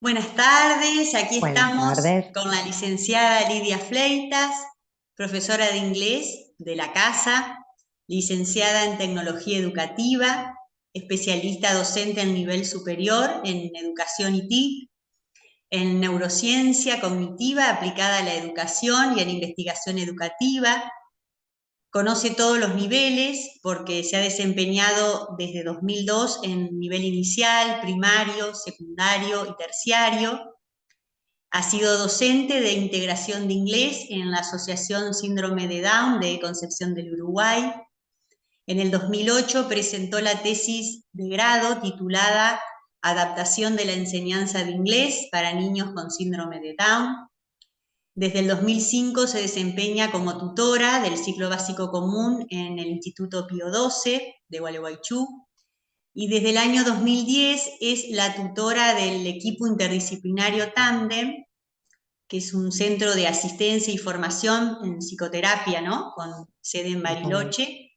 Buenas tardes, aquí Buenas estamos tardes. con la licenciada Lidia Fleitas, profesora de inglés de la casa, licenciada en tecnología educativa, especialista docente en nivel superior en educación y TIC, en neurociencia cognitiva aplicada a la educación y a la investigación educativa. Conoce todos los niveles porque se ha desempeñado desde 2002 en nivel inicial, primario, secundario y terciario. Ha sido docente de integración de inglés en la Asociación Síndrome de Down de Concepción del Uruguay. En el 2008 presentó la tesis de grado titulada Adaptación de la enseñanza de inglés para niños con síndrome de Down. Desde el 2005 se desempeña como tutora del ciclo básico común en el Instituto Pío XII de Gualeguaychú, y desde el año 2010 es la tutora del equipo interdisciplinario Tandem, que es un centro de asistencia y formación en psicoterapia, ¿no? Con sede en Totalmente. Bariloche.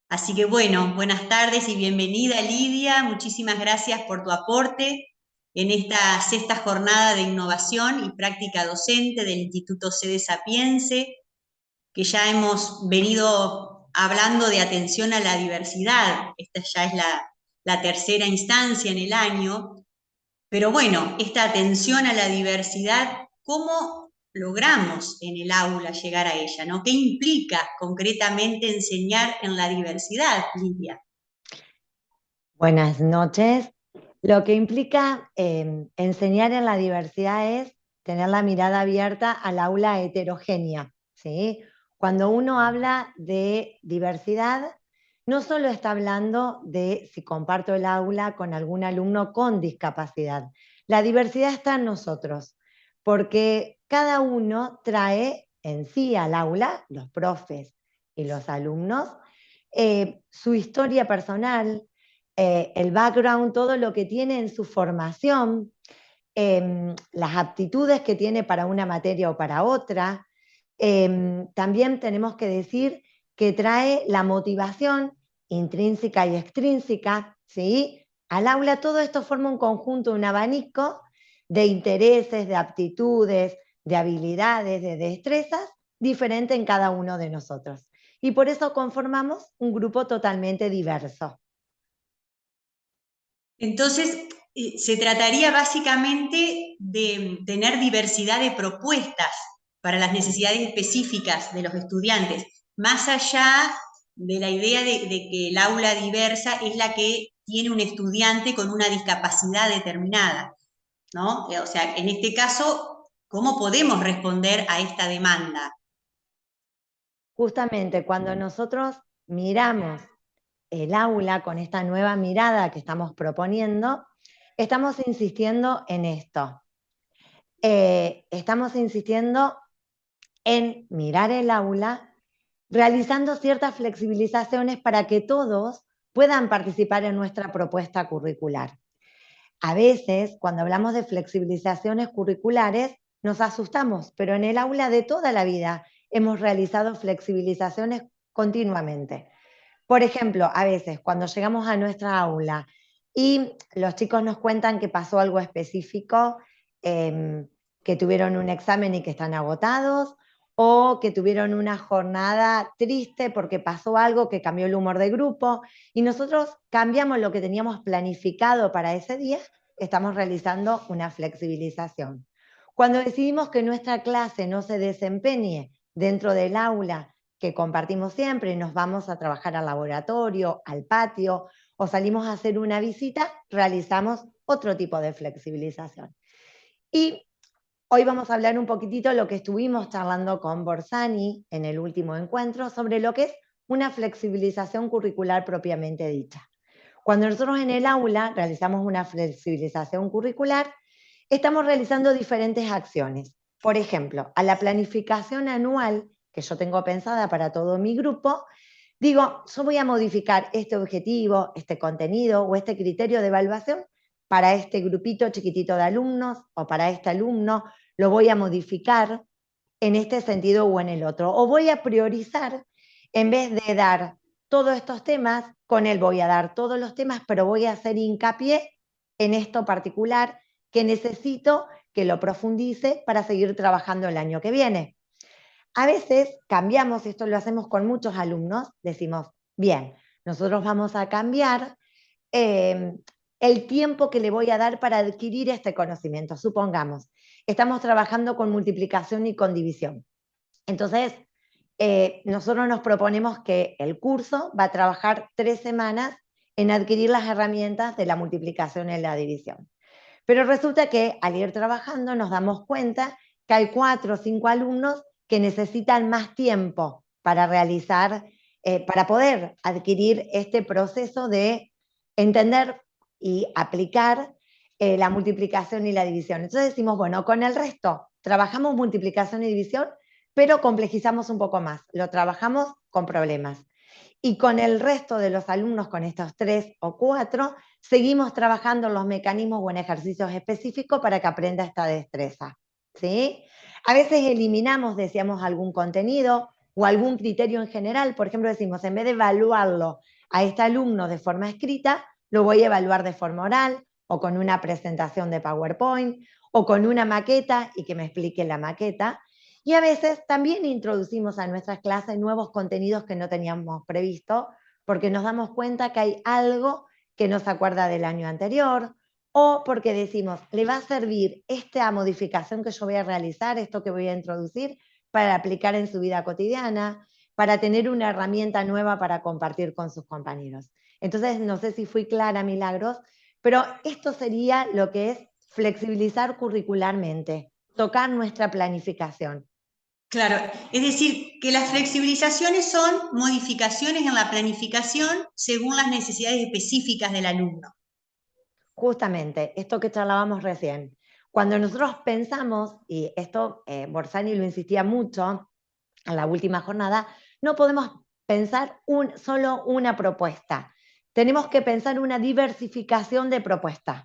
Así que bueno, buenas tardes y bienvenida Lidia, muchísimas gracias por tu aporte en esta sexta jornada de innovación y práctica docente del Instituto Sede Sapiense, que ya hemos venido hablando de atención a la diversidad. Esta ya es la tercera instancia en el año, pero bueno, esta atención a la diversidad, ¿cómo logramos en el aula llegar a ella, ¿no? ¿Qué implica concretamente enseñar en la diversidad, Lidia? Buenas noches. Lo que implica enseñar en la diversidad es tener la mirada abierta al aula heterogénea, ¿sí? Cuando uno habla de diversidad, no solo está hablando de si comparto el aula con algún alumno con discapacidad. La diversidad está en nosotros, porque cada uno trae en sí al aula, los profes y los alumnos, su historia personal, el background, todo lo que tiene en su formación, las aptitudes que tiene para una materia o para otra. También tenemos que decir que trae la motivación intrínseca y extrínseca, ¿sí? Al aula todo esto forma un conjunto, un abanico de intereses, de aptitudes, de habilidades, de destrezas, diferente en cada uno de nosotros. Y por eso conformamos un grupo totalmente diverso. Entonces, se trataría básicamente de tener diversidad de propuestas para las necesidades específicas de los estudiantes, más allá de la idea de que el aula diversa es la que tiene un estudiante con una discapacidad determinada, ¿no? O sea, en este caso, ¿cómo podemos responder a esta demanda? Justamente cuando nosotros miramos el aula con esta nueva mirada que estamos proponiendo, estamos insistiendo en esto. Estamos insistiendo en mirar el aula, realizando ciertas flexibilizaciones para que todos puedan participar en nuestra propuesta curricular. A veces, cuando hablamos de flexibilizaciones curriculares, nos asustamos, pero en el aula de toda la vida hemos realizado flexibilizaciones continuamente. Por ejemplo, a veces cuando llegamos a nuestra aula y los chicos nos cuentan que pasó algo específico, que tuvieron un examen y que están agotados, o que tuvieron una jornada triste porque pasó algo que cambió el humor de grupo, y nosotros cambiamos lo que teníamos planificado para ese día, estamos realizando una flexibilización. Cuando decidimos que nuestra clase no se desempeñe dentro del aula que compartimos siempre, nos vamos a trabajar al laboratorio, al patio, o salimos a hacer una visita, realizamos otro tipo de flexibilización. Y hoy vamos a hablar un poquitito de lo que estuvimos charlando con Borsani en el último encuentro sobre lo que es una flexibilización curricular propiamente dicha. Cuando nosotros en el aula realizamos una flexibilización curricular, estamos realizando diferentes acciones. Por ejemplo, a la planificación anual que yo tengo pensada para todo mi grupo, digo, yo voy a modificar este objetivo, este contenido o este criterio de evaluación para este grupito chiquitito de alumnos o para este alumno, lo voy a modificar en este sentido o en el otro. O voy a priorizar, en vez de dar todos estos temas, con él voy a dar todos los temas, pero voy a hacer hincapié en esto particular que necesito que lo profundice para seguir trabajando el año que viene. A veces cambiamos, esto lo hacemos con muchos alumnos, decimos, bien, nosotros vamos a cambiar el tiempo que le voy a dar para adquirir este conocimiento. Supongamos, estamos trabajando con multiplicación y con división. Entonces, nosotros nos proponemos que el curso va a trabajar 3 semanas en adquirir las herramientas de la multiplicación y la división. Pero resulta que al ir trabajando nos damos cuenta que hay 4 o 5 alumnos que necesitan más tiempo para realizar, para poder adquirir este proceso de entender y aplicar la multiplicación y la división. Entonces decimos, bueno, con el resto trabajamos multiplicación y división, pero complejizamos un poco más, lo trabajamos con problemas. Y con el resto de los alumnos, con estos 3 o 4, seguimos trabajando en los mecanismos o en ejercicios específicos para que aprenda esta destreza, ¿sí? A veces eliminamos, decíamos, algún contenido o algún criterio en general. Por ejemplo, decimos, en vez de evaluarlo a este alumno de forma escrita, lo voy a evaluar de forma oral o con una presentación de PowerPoint o con una maqueta y que me explique la maqueta. Y a veces también introducimos a nuestras clases nuevos contenidos que no teníamos previsto, porque nos damos cuenta que hay algo que nos acuerda del año anterior, o porque decimos, le va a servir esta modificación que yo voy a realizar, esto que voy a introducir, para aplicar en su vida cotidiana, para tener una herramienta nueva para compartir con sus compañeros. Entonces, no sé si fui clara, Milagros, pero esto sería lo que es flexibilizar curricularmente, tocar nuestra planificación. Claro, es decir, que las flexibilizaciones son modificaciones en la planificación según las necesidades específicas del alumno. Justamente, esto que charlábamos recién. Cuando nosotros pensamos, y esto Borsani lo insistía mucho en la última jornada, no podemos pensar solo una propuesta. Tenemos que pensar una diversificación de propuestas,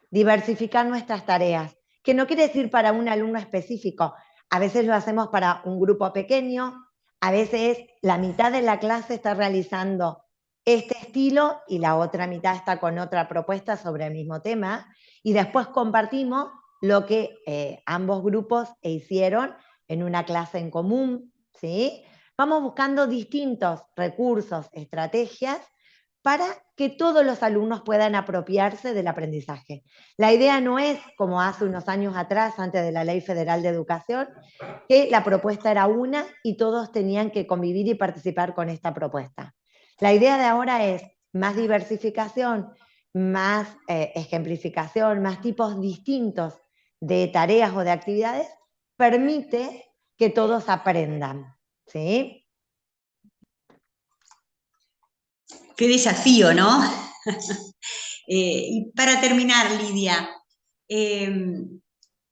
diversificar nuestras tareas, que no quiere decir para un alumno específico. A veces lo hacemos para un grupo pequeño, a veces la mitad de la clase está realizando este estilo y la otra mitad está con otra propuesta sobre el mismo tema, y después compartimos lo que ambos grupos hicieron en una clase en común, ¿sí? Vamos buscando distintos recursos, estrategias, para que todos los alumnos puedan apropiarse del aprendizaje. La idea no es, como hace unos años atrás, antes de la Ley Federal de Educación, que la propuesta era una y todos tenían que convivir y participar con esta propuesta. La idea de ahora es más diversificación, más ejemplificación, más tipos distintos de tareas o de actividades, permite que todos aprendan, ¿sí? Qué desafío, ¿no? Y para terminar, Lidia,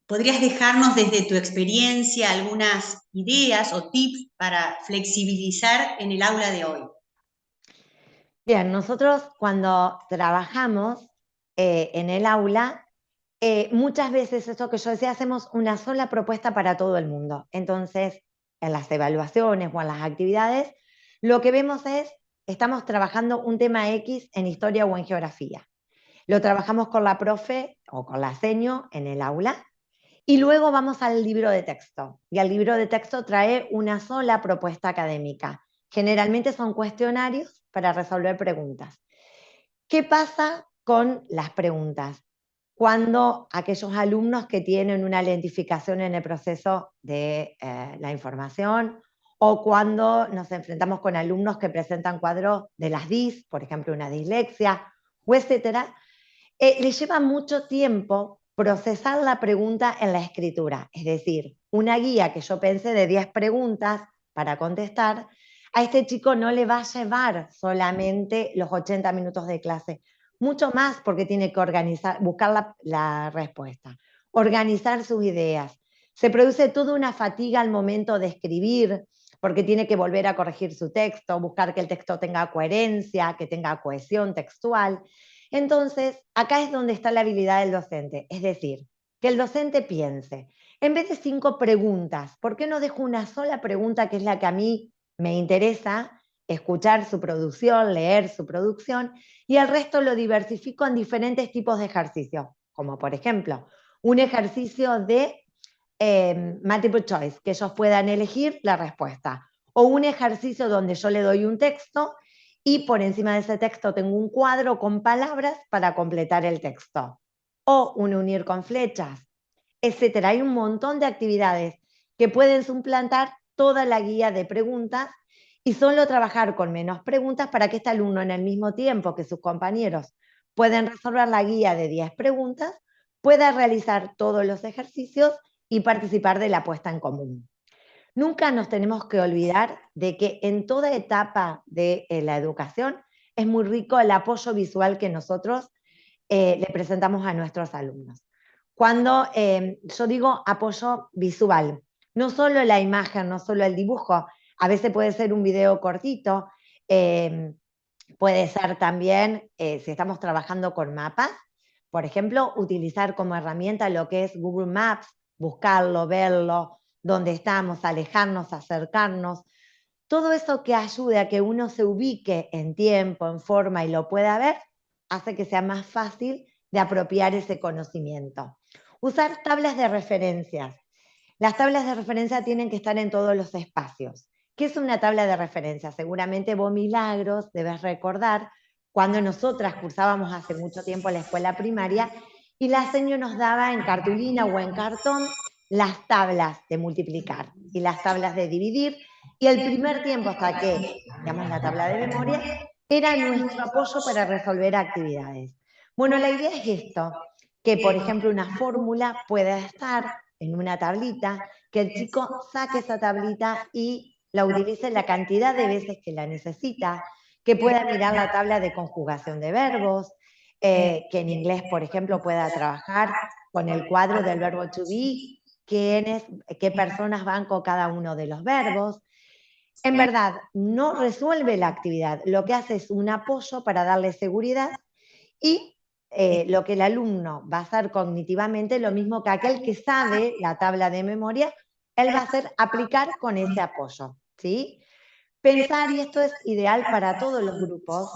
¿podrías dejarnos desde tu experiencia algunas ideas o tips para flexibilizar en el aula de hoy? Bien, nosotros cuando trabajamos en el aula, muchas veces esto que yo decía, hacemos una sola propuesta para todo el mundo. Entonces, en las evaluaciones o en las actividades, lo que vemos es, estamos trabajando un tema X en historia o en geografía. Lo trabajamos con la profe o con la seño en el aula y luego vamos al libro de texto. Y el libro de texto trae una sola propuesta académica. Generalmente son cuestionarios para resolver preguntas. ¿Qué pasa con las preguntas? Cuando aquellos alumnos que tienen una lentificación en el proceso de la información, o cuando nos enfrentamos con alumnos que presentan cuadros de las DIS, por ejemplo, una dislexia, o etcétera, les lleva mucho tiempo procesar la pregunta en la escritura. Es decir, una guía que yo pensé de 10 preguntas para contestar, a este chico no le va a llevar solamente los 80 minutos de clase, mucho más porque tiene que organizar, buscar la respuesta, organizar sus ideas. Se produce toda una fatiga al momento de escribir, porque tiene que volver a corregir su texto, buscar que el texto tenga coherencia, que tenga cohesión textual. Entonces, acá es donde está la habilidad del docente, es decir, que el docente piense, en vez de 5 preguntas, ¿por qué no dejo una sola pregunta que es la que a mí me interesa, escuchar su producción, leer su producción, y el resto lo diversifico en diferentes tipos de ejercicios, como por ejemplo, un ejercicio de multiple choice, que ellos puedan elegir la respuesta, o un ejercicio donde yo le doy un texto y por encima de ese texto tengo un cuadro con palabras para completar el texto, o un unir con flechas, etcétera. Hay un montón de actividades que pueden suplantar toda la guía de preguntas y solo trabajar con menos preguntas para que este alumno, en el mismo tiempo que sus compañeros pueden resolver la guía de 10 preguntas, pueda realizar todos los ejercicios y participar de la puesta en común. Nunca nos tenemos que olvidar de que en toda etapa de la educación es muy rico el apoyo visual que nosotros le presentamos a nuestros alumnos. Cuando yo digo apoyo visual, no solo la imagen, no solo el dibujo, a veces puede ser un video cortito, puede ser también, si estamos trabajando con mapas, por ejemplo, utilizar como herramienta lo que es Google Maps, buscarlo, verlo, dónde estamos, alejarnos, acercarnos, todo eso que ayude a que uno se ubique en tiempo, en forma y lo pueda ver, hace que sea más fácil de apropiar ese conocimiento. Usar tablas de referencias. Las tablas de referencia tienen que estar en todos los espacios. ¿Qué es una tabla de referencia? Seguramente vos, Milagros, debes recordar cuando nosotras cursábamos hace mucho tiempo la escuela primaria y la seño nos daba en cartulina o en cartón las tablas de multiplicar y las tablas de dividir, y el primer tiempo hasta que, digamos, la tabla de memoria, era nuestro apoyo para resolver actividades. Bueno, la idea es esto, que por ejemplo una fórmula pueda estar en una tablita, que el chico saque esa tablita y la utilice la cantidad de veces que la necesita, que pueda mirar la tabla de conjugación de verbos, que en inglés, por ejemplo, pueda trabajar con el cuadro del verbo to be, qué personas van con cada uno de los verbos. En verdad, no resuelve la actividad, lo que hace es un apoyo para darle seguridad y lo que el alumno va a hacer cognitivamente, lo mismo que aquel que sabe la tabla de memoria, él va a hacer aplicar con ese apoyo, ¿sí? Pensar, y esto es ideal para todos los grupos,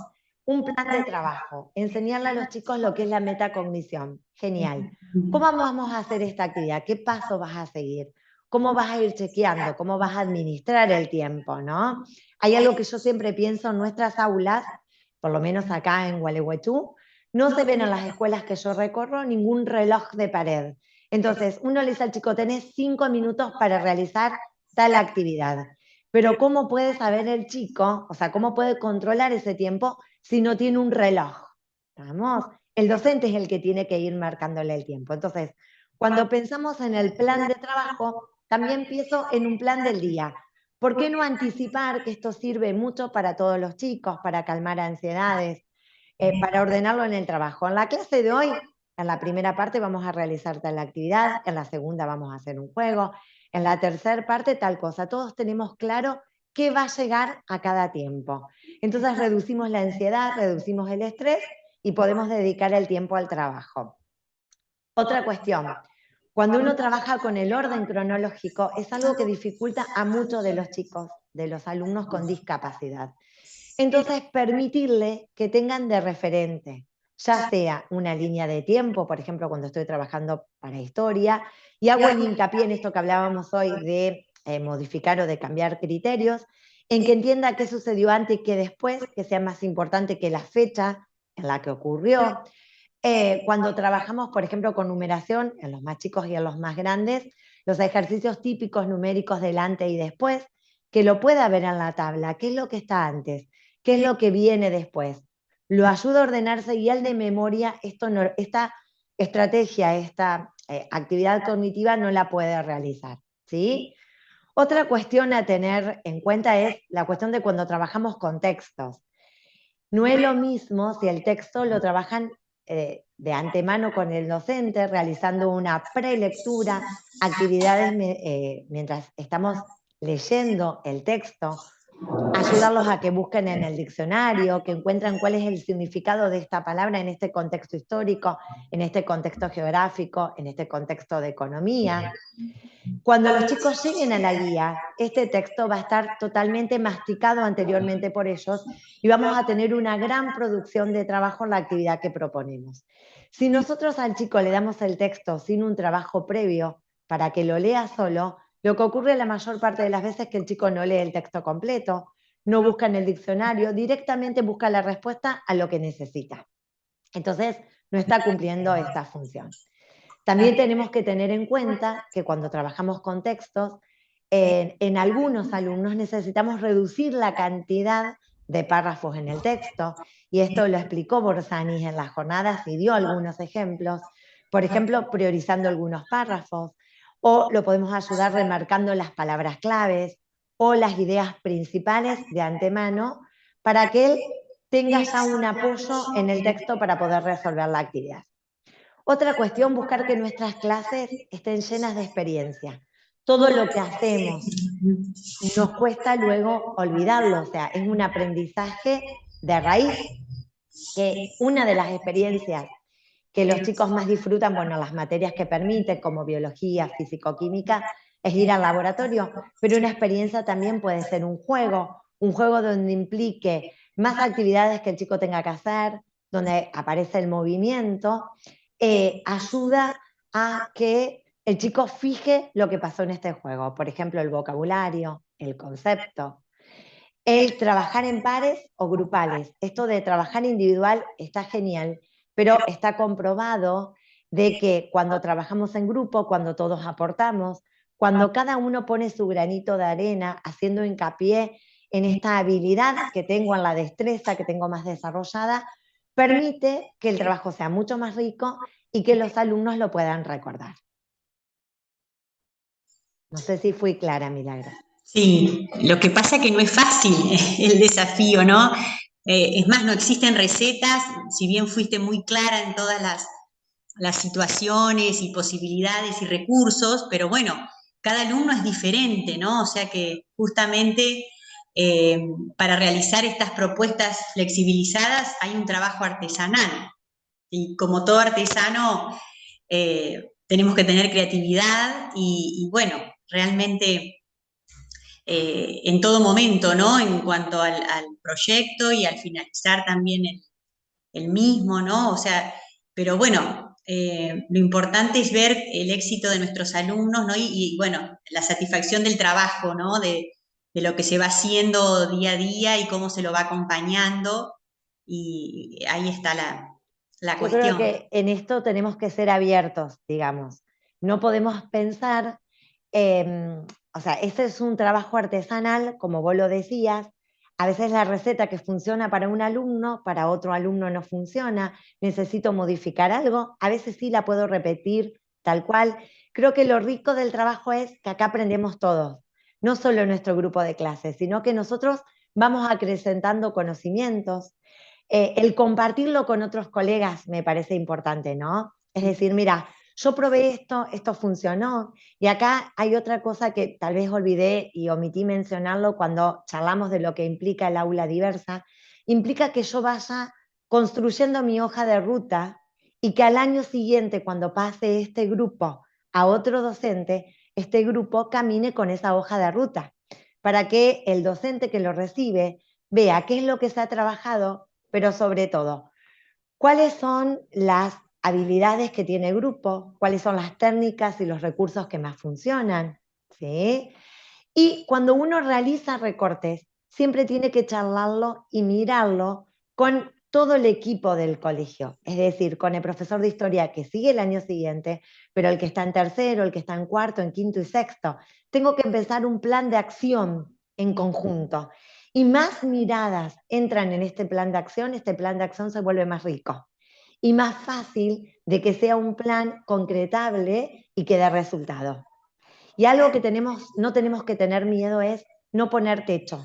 un plan de trabajo, enseñarle a los chicos lo que es la metacognición. Genial. ¿Cómo vamos a hacer esta actividad? ¿Qué paso vas a seguir? ¿Cómo vas a ir chequeando? ¿Cómo vas a administrar el tiempo? ¿No? Hay algo que yo siempre pienso en nuestras aulas, por lo menos acá en Gualeguaychú, no se ven en las escuelas que yo recorro ningún reloj de pared. Entonces, uno le dice al chico, tenés 5 minutos para realizar tal actividad. Pero ¿cómo puede saber el chico, o sea, cómo puede controlar ese tiempo si no tiene un reloj? ¿Estamos? El docente es el que tiene que ir marcándole el tiempo. Entonces, cuando pensamos en el plan de trabajo, también pienso en un plan del día. ¿Por qué no anticipar que esto sirve mucho para todos los chicos, para calmar ansiedades, para ordenarlo en el trabajo? En la clase de hoy, en la primera parte vamos a realizar tal actividad, en la segunda vamos a hacer un juego, en la tercera parte tal cosa. Todos tenemos claro qué va a llegar a cada tiempo. Entonces reducimos la ansiedad, reducimos el estrés y podemos dedicar el tiempo al trabajo. Otra cuestión, cuando uno trabaja con el orden cronológico, es algo que dificulta a muchos de los chicos, de los alumnos con discapacidad. Entonces, permitirle que tengan de referente, ya sea una línea de tiempo, por ejemplo, cuando estoy trabajando para historia, y hago el hincapié en esto que hablábamos hoy de modificar o de cambiar criterios, en que entienda qué sucedió antes y qué después, que sea más importante que la fecha en la que ocurrió. Cuando trabajamos, por ejemplo, con numeración, en los más chicos y en los más grandes, los ejercicios típicos numéricos del antes y después, que lo pueda ver en la tabla, qué es lo que está antes, qué es lo que viene después. Lo ayuda a ordenarse y él de memoria, esta estrategia, esta actividad cognitiva no la puede realizar, ¿sí? Otra cuestión a tener en cuenta es la cuestión de cuando trabajamos con textos. No es lo mismo si el texto lo trabajan de antemano con el docente, realizando una prelectura, actividades mientras estamos leyendo el texto, ayudarlos a que busquen en el diccionario, que encuentren cuál es el significado de esta palabra en este contexto histórico, en este contexto geográfico, en este contexto de economía. Cuando los chicos lleguen a la guía, este texto va a estar totalmente masticado anteriormente por ellos y vamos a tener una gran producción de trabajo en la actividad que proponemos. Si nosotros al chico le damos el texto sin un trabajo previo para que lo lea solo, lo que ocurre la mayor parte de las veces es que el chico no lee el texto completo, no busca en el diccionario, directamente busca la respuesta a lo que necesita. Entonces, no está cumpliendo esta función. También tenemos que tener en cuenta que cuando trabajamos con textos, en algunos alumnos necesitamos reducir la cantidad de párrafos en el texto, y esto lo explicó Borsanis en las jornadas y dio algunos ejemplos, por ejemplo, priorizando algunos párrafos, o lo podemos ayudar remarcando las palabras claves o las ideas principales de antemano para que él tenga ya un apoyo en el texto para poder resolver la actividad. Otra cuestión, buscar que nuestras clases estén llenas de experiencia. Todo lo que hacemos nos cuesta luego olvidarlo, o sea, es un aprendizaje de raíz, que una de las experiencias que los chicos más disfrutan, bueno, las materias que permiten, como biología, físico-química, es ir al laboratorio, pero una experiencia también puede ser un juego donde implique más actividades que el chico tenga que hacer, donde aparece el movimiento, ayuda a que el chico fije lo que pasó en este juego, por ejemplo, el vocabulario, el concepto. El trabajar en pares o grupales. Esto de trabajar individual está genial, pero está comprobado de que cuando trabajamos en grupo, cuando todos aportamos, cuando cada uno pone su granito de arena, haciendo hincapié en esta habilidad que tengo, en la destreza que tengo más desarrollada, permite que el trabajo sea mucho más rico y que los alumnos lo puedan recordar. No sé si fui clara, Milagros. Sí, lo que pasa es que no es fácil el desafío, ¿no? Es más, no existen recetas, si bien fuiste muy clara en todas las situaciones y posibilidades y recursos, pero bueno, cada alumno es diferente, ¿no? O sea que justamente para realizar estas propuestas flexibilizadas hay un trabajo artesanal. Y como todo artesano, tenemos que tener creatividad y bueno, realmente en todo momento, ¿no? En cuanto al proyecto y al finalizar también el mismo, ¿no? O sea, pero bueno, lo importante es ver el éxito de nuestros alumnos, ¿no? Y bueno, la satisfacción del trabajo, ¿no? De lo que se va haciendo día a día y cómo se lo va acompañando. Y ahí está la Yo creo cuestión. que en esto tenemos que ser abiertos, digamos. No podemos pensar, o sea, este es un trabajo artesanal, como vos lo decías. A veces la receta que funciona para un alumno, para otro alumno no funciona. Necesito modificar algo. A veces sí la puedo repetir tal cual. Creo que lo rico del trabajo es que acá aprendemos todos, no solo nuestro grupo de clases, sino que nosotros vamos acrecentando conocimientos. El compartirlo con otros colegas me parece importante, ¿no? Es decir, mira, yo probé esto, esto funcionó, y acá hay otra cosa que tal vez olvidé y omití mencionarlo cuando charlamos de lo que implica el aula diversa, implica que yo vaya construyendo mi hoja de ruta y que al año siguiente, cuando pase este grupo a otro docente, este grupo camine con esa hoja de ruta, para que el docente que lo recibe vea qué es lo que se ha trabajado, pero sobre todo, ¿cuáles son las habilidades que tiene el grupo? ¿Cuáles son las técnicas y los recursos que más funcionan? ¿Sí? Y cuando uno realiza recortes, siempre tiene que charlarlo y mirarlo con todo el equipo del colegio, es decir, con el profesor de historia que sigue el año siguiente, pero el que está en tercero, el que está en cuarto, en quinto y sexto. Tengo que empezar un plan de acción en conjunto. Y más miradas entran en este plan de acción se vuelve más rico y más fácil de que sea un plan concretable y que dé resultado. Y algo que no tenemos que tener miedo es no poner techo.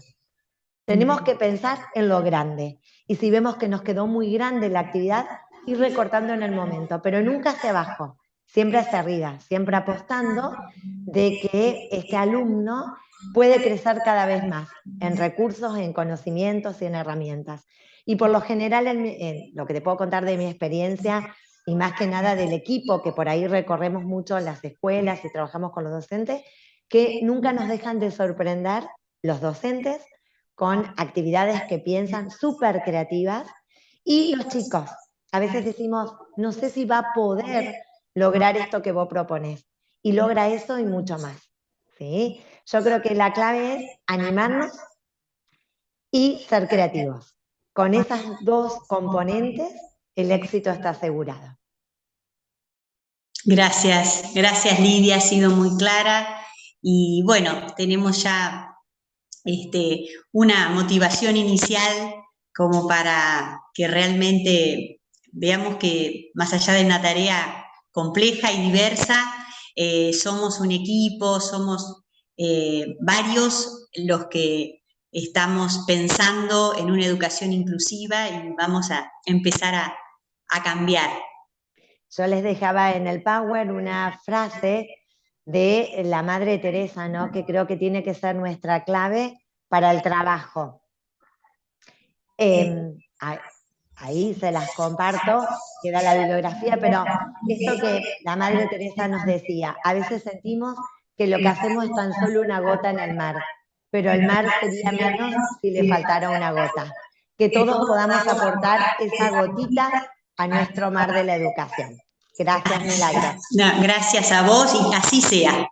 Tenemos que pensar en lo grande. Y si vemos que nos quedó muy grande la actividad, ir recortando en el momento, pero nunca hacia abajo, siempre hacia arriba, siempre apostando de que este alumno puede crecer cada vez más en recursos, en conocimientos y en herramientas. Y por lo general, en lo que te puedo contar de mi experiencia, y más que nada del equipo, que por ahí recorremos mucho las escuelas y trabajamos con los docentes, que nunca nos dejan de sorprender los docentes con actividades que piensan súper creativas, y los chicos. A veces decimos, no sé si va a poder lograr esto que vos proponés. Y logra eso y mucho más. ¿Sí? Yo creo que la clave es animarnos y ser creativos. Con esas dos componentes, el éxito está asegurado. Gracias, gracias Lidia, ha sido muy clara y bueno, tenemos ya una motivación inicial como para que realmente veamos que más allá de una tarea compleja y diversa, somos un equipo, somos varios los que estamos pensando en una educación inclusiva y vamos a empezar a cambiar. Yo les dejaba en el Power una frase de la Madre Teresa, ¿no? Que creo que tiene que ser nuestra clave para el trabajo. Ahí se las comparto, queda la bibliografía, pero esto que la Madre Teresa nos decía, a veces sentimos que lo que hacemos es tan solo una gota en el mar, pero el mar sería menos si le faltara una gota. Que todos podamos aportar esa gotita a nuestro mar de la educación. Gracias, Milagros. No, gracias a vos y así sea.